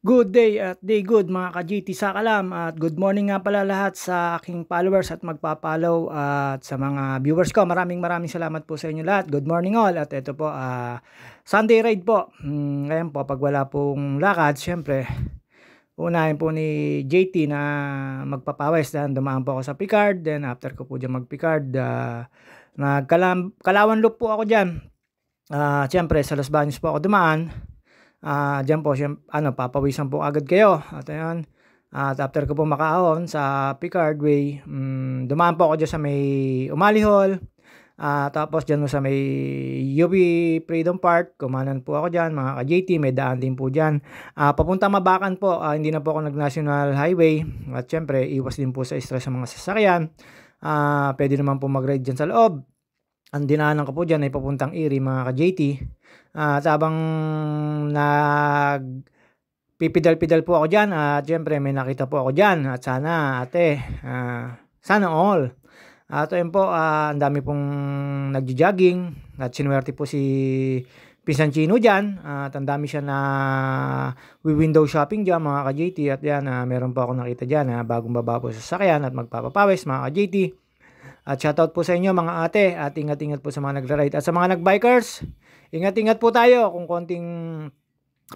Good day at day good mga ka-GT sa kalam at good morning nga pala lahat sa aking followers at magpa-follow at sa mga viewers ko. Maraming salamat po sa inyo lahat. Good morning all at ito po Sunday ride po. Ngayon po pag wala pong lakad, syempre unahin po ni JT na magpapawis dahil dumaan po ako sa Picard. Then after ko po dyan mag-Picard, Kalawan Loop po ako dyan. Syempre sa Los Baños po ako dumaan. Diyan po papawisan po agad kayo at ayan. At after ko po makaahon sa Picard Way, dumaan po ako dyan sa may Umali Hall. Tapos dyan sa may UP Freedom Park, kumanan po ako dyan mga ka-JT, may daan din po dyan. Papunta Mabakan po, hindi na po ako nag-National Highway. At syempre, iwas din po sa stress sa mga sasakyan. Pwede naman po mag-ride dyan sa loob. Ang dinaanan ko po dyan ay papuntang Erie mga ka-JT. At habang pipidal-pidal po ako dyan at syempre may nakita po ako dyan at sana ate, sana all. At ayun po, ang dami pong nagjo-jogging at sinuwerte po si Pinsan Chino dyan at ang dami siya na window shopping dyan mga ka-JT at yan, meron po ako nakita dyan bagong baba po sa sasakyan at magpapapawis mga ka-JT. At shoutout po sa inyo mga ate at ingat-ingat po sa mga nagra-ride at sa mga nagbikers. Ingat-ingat po tayo kung konting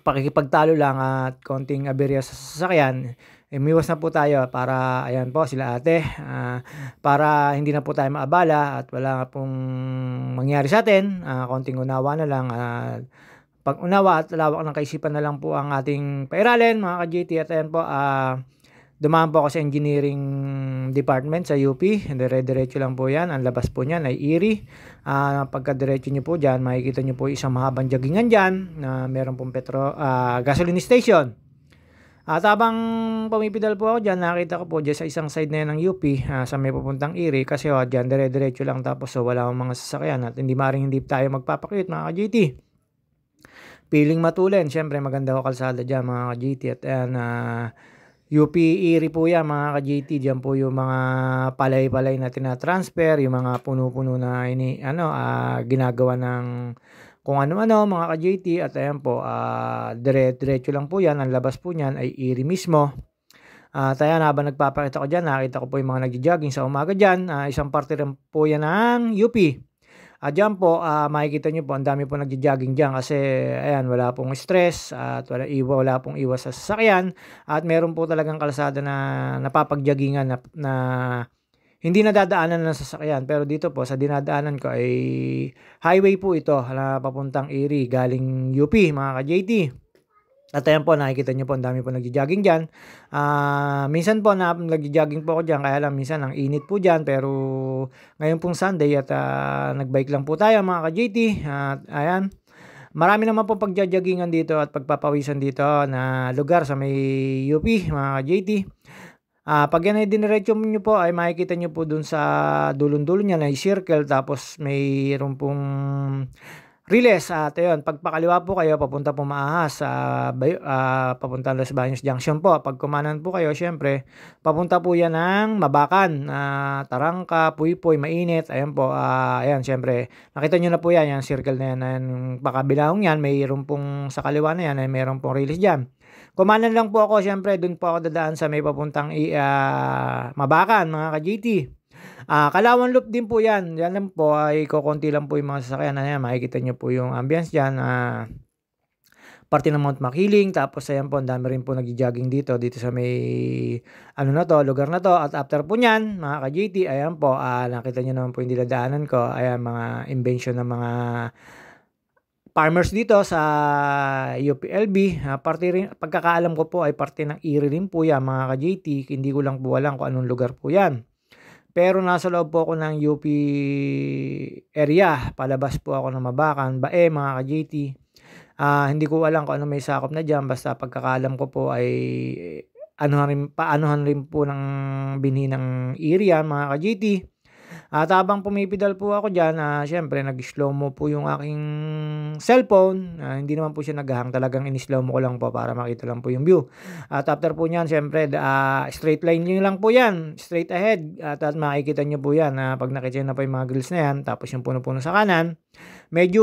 pakikipagtalo lang at konting aberya sa sasakyan. Umiwas na po tayo para ayan po sila ate, para hindi na po tayo maabala at wala pong mangyari sa atin. Konting unawa na lang at pag-unawa at lawak ng kaisipan na lang po ang ating pairalin mga ka-GT at ayan po dumaan po ako sa engineering department sa UP. Dire-diretso lang po yan. Ang labas po niyan ay Erie. Pagka-diretso nyo po dyan, makikita nyo po isang mahabang joggingan dyan na meron pong gasoline station. At habang pumipidal po ako dyan, nakita ko po dyan sa isang side na yan ng UP sa may papuntang Erie. Kasi dyan dire-diretso lang tapos wala akong mga sasakyan at hindi tayo magpapakyut mga ka-GT. Piling Matulen, syempre maganda ko kalsada dyan mga ka-GT at ayan, UP Erie po yan mga ka-JT. Diyan po yung mga palay-palay na tinatransfer, yung mga puno-puno na ginagawa ng kung ano-ano mga ka-JT. At ayan po, diretso lang po yan. Ang labas po niyan ay Erie mismo. At ayan, habang nagpapakita ko dyan, nakita ko po yung mga nagja-jogging sa umaga dyan. Isang parte rin po yan ng UP. Diyan po, makikita nyo po, ang dami po nagja-jogging dyan kasi ayan, wala pong stress at wala pong iwas sa sasakyan at meron po talagang kalsada na napapag-joggingan na hindi nadadaanan ng sasakyan. Pero dito po, sa dinadaanan ko ay highway po ito na papuntang Erie, galing UP mga ka-JT. At ayan po, nakikita nyo po, ang dami po nagja-jogging dyan. Minsan po, nagja-jogging po ako dyan, kaya lang minsan ang init po dyan. Pero ngayon pong Sunday at nagbike lang po tayo mga ka-JT. At ayan, marami naman po pagja-joggingan dito at pagpapawisan dito na lugar sa may UP mga ka-JT. Pag yan ay diniretso nyo po ay makikita nyo po dun sa dulon-dulo niya na circle tapos mayroon pong Riles at ayun, pagpakaliwa po kayo papunta po Maahas papunta Los Baños Junction po. Pag kumanan po kayo, syempre, papunta po yan ng Mabakan, Tarangka, Puypoy, Mainit. Ayan po, ayan, syempre, nakita nyo na po yan, yung circle na yan, yung pakabilahong yan, mayroon pong sa kaliwa na yan, ay mayroon pong Riles dyan. Kumanan lang po ako, syempre, dun po ako dadaan sa may papuntang Mabakan, mga ka-GT. Kalawan Loop din po yan. Yan lang po ay kukunti lang po yung mga sasakyan na yan. Makikita nyo po yung ambience dyan. Parte ng Mount Makiling. Tapos ayan po, ang dami rin po nag-jogging dito sa may lugar na to. At after po nyan, mga ka-GT, ayan po, nakita nyo naman po yung diladaanan ko. Ayan, mga invention ng mga farmers dito sa UPLB. Parte rin, pagkakaalam ko po ay parte ng Erie rin po yan, mga ka-GT. Hindi ko lang po alam kung anong lugar po yan. Pero nasa loob po ako ng UP area. Palabas po ako ng Mabakan, Bae, mga ka-JT. Hindi ko alam kung ano may sakop na dyan. Basta pagkakalam ko po ay paanuhan rin po ng binhi ng area, mga ka-JT. At habang pumipidal po ako diyan, siyempre nag-slow mo po yung aking cellphone, hindi naman po siya nag-hang, talagang ini-slow mo ko lang po para makita lang po yung view. At after po niyan siyempre straight line niyo lang po 'yan, straight ahead at makikita niyo po 'yan, 'pag nakita niyo na po yung mga grills na 'yan, tapos yung puno-puno sa kanan, medyo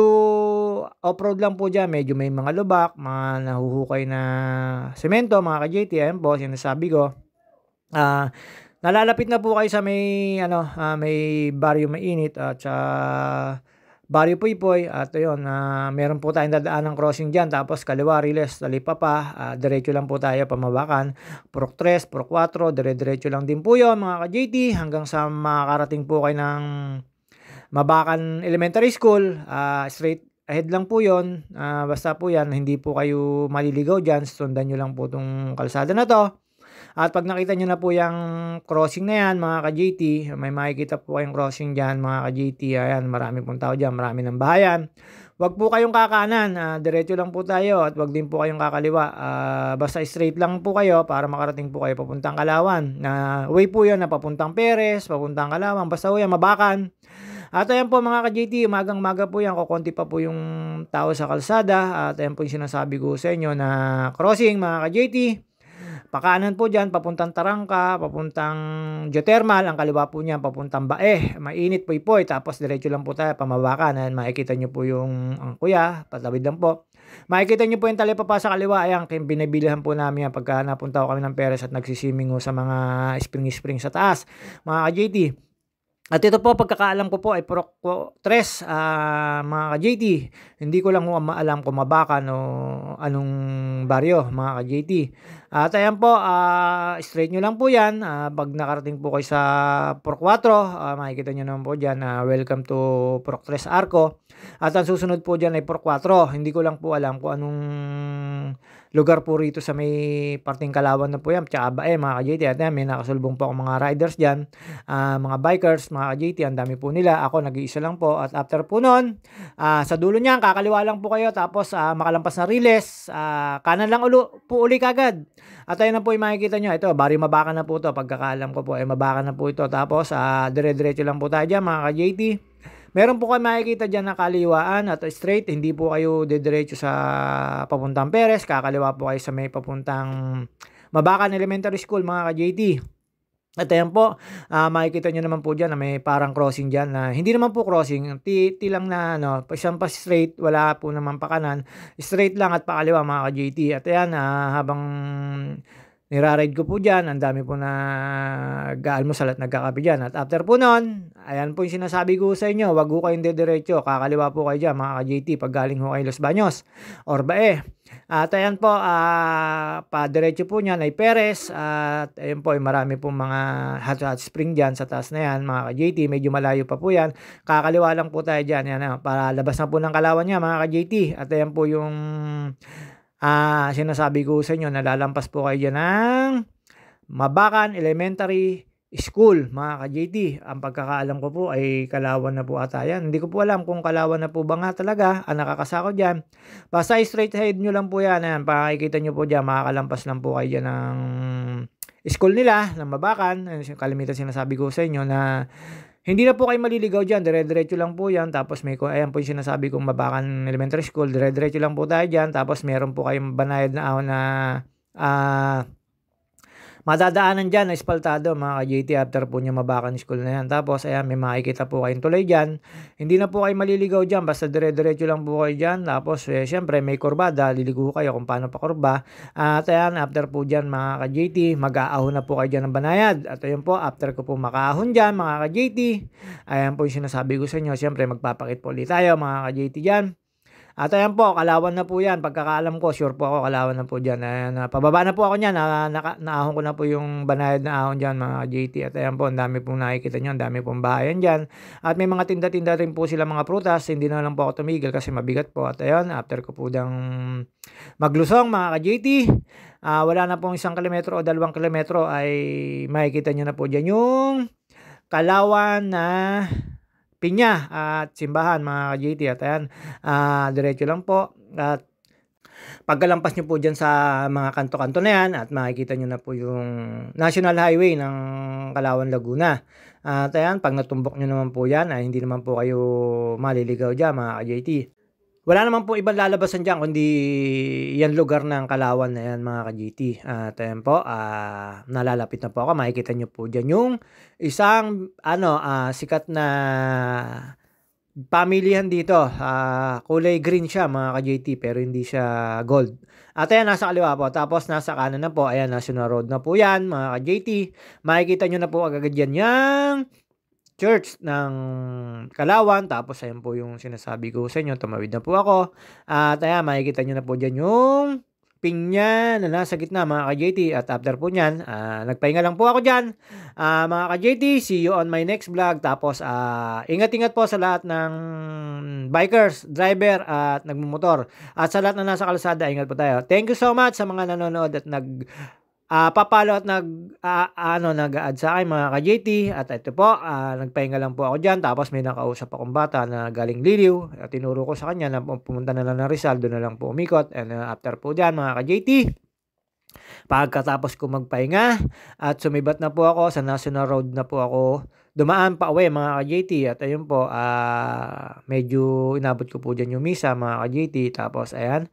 off-road lang po diyan, medyo may mga lubak, mga nahuhukay na semento mga ka-JT, ayan po sinasabi ko. Nalalapit na po kayo sa may ano, may Barrio Mainit at sa Barrio Puypoy at ayun, meron po tayong dadaanan crossing diyan tapos kaliwa Riles, Talipapa, diretso lang po tayo Pamabakan, Purok 3, Purok 4, dire-diretso lang din po 'yon mga ka-JT hanggang sa makakarating po kayo ng Mabakan Elementary School, straight ahead lang po 'yon, basta po 'yan hindi po kayo maliligaw diyan, sundan niyo lang po 'tong kalsada na 'to. At 'pag nakita niyo na po yang crossing na 'yan mga ka-JT, may makikita po kayong crossing diyan mga ka-JT, ayan marami pong tao diyan, marami ng bahayan. Huwag po kayong kakanan, diretso lang po tayo at huwag din po kayong kakaliwa, basta straight lang po kayo para makarating po kayo papuntang Kalawan. Way po 'yon na papuntang Perez, papuntang Kalawan, basta po 'yan Mabakan. At ayan po mga ka-JT, umagang-umaga po 'yan, kokonti pa po yung tao sa kalsada at ayan po yung sinasabi ko sa inyo na crossing mga ka-JT. Pakanan po diyan papuntang Tarangka, papuntang Geothermal, ang kaliwa po niyan papuntang Bae, Mainit, Puypoy, tapos diretso lang po tayo Pamabakan. Ayan makikita niyo po yung ang kuya, patawid lang po. Makikita niyo po yung Talipapa sa kaliwa, ayan binibilihan po namin yan pagka napunta ko kami ng Perez at nagsiswimming ho sa mga spring sa taas, mga ka-JT. At ito po pagkakaalam ko po ay Purok 3, mga ka-JT. Hindi ko lang maalam kung Mabakan o anong baryo mga ka-JT. At ayan po, straight nyo lang po yan. Pag nakarating po kayo sa Purok 4, makikita nyo naman po dyan, welcome to Purok 3 Arco. At ang susunod po dyan ay Purok 4. Hindi ko lang po alam kung anong lugar po rito sa may parting Kalawan na po yan, tsaka Bae mga ka-JT. At yan, may nakasulbong po ako mga riders dyan, mga bikers, mga ka-JT, ang dami po nila. Ako nag-iisa lang po. At after po nun, sa dulo niyan, kakaliwa lang po kayo. Tapos makalampas na Riles, kanan lang po uli kagad. At ayun na po yung makikita nyo. Ito, Barrio Mabakan na po ito. Pagkakaalam ko po, Mabakan na po ito. Tapos, dire-diretso lang po tayo dyan, mga ka-JT. Meron po kayo makikita dyan na kaliwaan at straight. Hindi po kayo didiretso sa papuntang Perez. Kakaliwa po kayo sa may papuntang Mabakan Elementary School, mga ka-JT. At ayan po, makikita nyo naman po dyan na may parang crossing dyan na hindi naman po crossing, T lang na isang pa straight, wala po naman pa kanan, straight lang at pakaliwa mga ka-JT. At ayan, habang niraride ko po dyan, ang dami po na nag-aalmusal at nagkakape dyan. At after po nun, ayan po yung sinasabi ko sa inyo, wag ho kayong dediretso, kakaliwa po kayo dyan mga ka-JT pag galing ho kayo Los Baños or Bae. At ayan po, pa-diretso po niyan ay Perez at ayan po, marami pong mga hot spring dyan sa taas na yan mga ka-JT, medyo malayo pa po yan, kakaliwa lang po tayo dyan, yan, para labas na po ng Kalawan niya mga ka-JT. At ayan po yung sinasabi ko sa inyo, nalalampas po kayo dyan ng Mabakan Elementary School, mga ka-JT. Ang pagkakaalam ko po ay Kalawan na po ata yan. Hindi ko po alam kung Kalawan na po ba nga talaga ang nakakasako dyan. Basta straight ahead nyo lang po yan. Ayan, pakikita nyo po dyan, makakalampas lang po kayo dyan ng school nila, ng Mabakan. Kalimitan sinasabi ko sa inyo na hindi na po kayo maliligaw dyan, dire-diretso lang po yan. Tapos ayan po yung sinasabi kong Mabakan Elementary School, dire-diretso lang po tayo dyan. Tapos meron po kayong banayad na ahon na madadaanan dyan na espaltado mga ka-JT after po nyo Mabakan School na yan. Tapos ayan, may makikita po kayong tulay dyan. Hindi na po kayo maliligaw dyan, basta dire-diretso lang po kayo dyan. Tapos syempre may kurbada, liligo kayo kung paano pa kurba. At ayan, after po dyan mga ka-JT, mag-aahon na po kayo dyan ng banayad. At ayun po, after ko po makaahon dyan mga ka-JT, ayan po yung sinasabi ko sa inyo, syempre magpapakit po ulit tayo mga ka-JT dyan. At ayan po, Kalawan na po yan. Pagkakaalam ko, sure po ako, Kalawan na po dyan. Ayan, pababa na po ako niyan. Naahon ko na po yung banayad na ahon dyan, mga JT. At ayan po, ang dami pong nakikita nyo. Ang dami pong bahayan dyan. At may mga tinda-tinda rin po sila mga prutas. Hindi na lang po ako tumigil kasi mabigat po. At ayan, after ko po dang maglusong, mga ka-JT, wala na pong 1 kilometro o 2 kilometro ay makikita nyo na po dyan yung Kalawan na Pinya at simbahan mga ka-JT. At ayan, diretso lang po. At pagkalampas nyo po dyan sa mga kanto-kanto na yan at makikita nyo na po yung National Highway ng Kalawan, Laguna. At ayan, 'pag natumbok niyo naman po 'yan ay hindi naman po kayo maliligaw diyan mga ka-JT. Wala naman pong ibang lalabasan diyan kundi 'yang lugar ng Kalawan na 'yan mga ka-JT. At ayan po, nalalapit na po ako, makikita niyo po diyan yung isang ano, sikat na pamilihan dito. Kulay green siya mga ka-JT pero hindi siya gold. At ayan, nasa kaliwa po. Tapos nasa kanan na po, ayan, National Road na po 'yan mga ka-JT. Makikita niyo na po agad diyan yang church ng Kalawan. Tapos ayan po yung sinasabi ko sa inyo, tumawid na po ako. At ayan, makikita niyo na po diyan yung pinya na nasa gitna mga ka-JT. At after po niyan, nagpahinga lang po ako diyan. Mga ka-JT, see you on my next vlog. Tapos ingat-ingat po sa lahat ng bikers, driver at nagmumotor. At sa lahat na nasa kalsada, ingat po tayo. Thank you so much sa mga nanonood at papalo at nag-a-add sa akin mga ka-JT. At ito po, nagpahinga lang po ako diyan. Tapos may nakausap akong bata na galing Liliw. At tinuro ko sa kanya na pumunta na lang ng Rizal, doon na lang po umikot. And after po diyan mga ka-JT, pagkatapos ko magpahinga at sumibat na po ako sa National Road na po ako dumaan pa uwi mga ka-JT. At ayun po, medyo inabot ko po dyan yung misa mga ka-JT. Tapos ayan,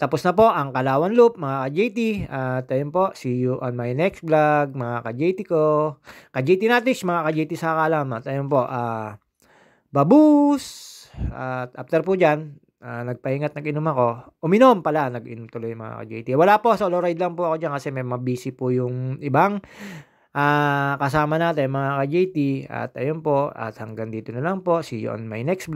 tapos na po ang Kalawan Loop mga ka-JT. At ayun po, see you on my next vlog mga ka-JT ko. Ka-JT Natish, mga ka-JT sa Kalam. At ayun po, babus! At after po dyan, nagpahinga at nag-inom ako. Uminom pala, nag-inom tuloy mga ka-JT. Wala po, solo ride lang po ako dyan kasi may mabisi po yung ibang kasama natin mga ka-JT. At ayun po, at hanggang dito na lang po. See you on my next vlog.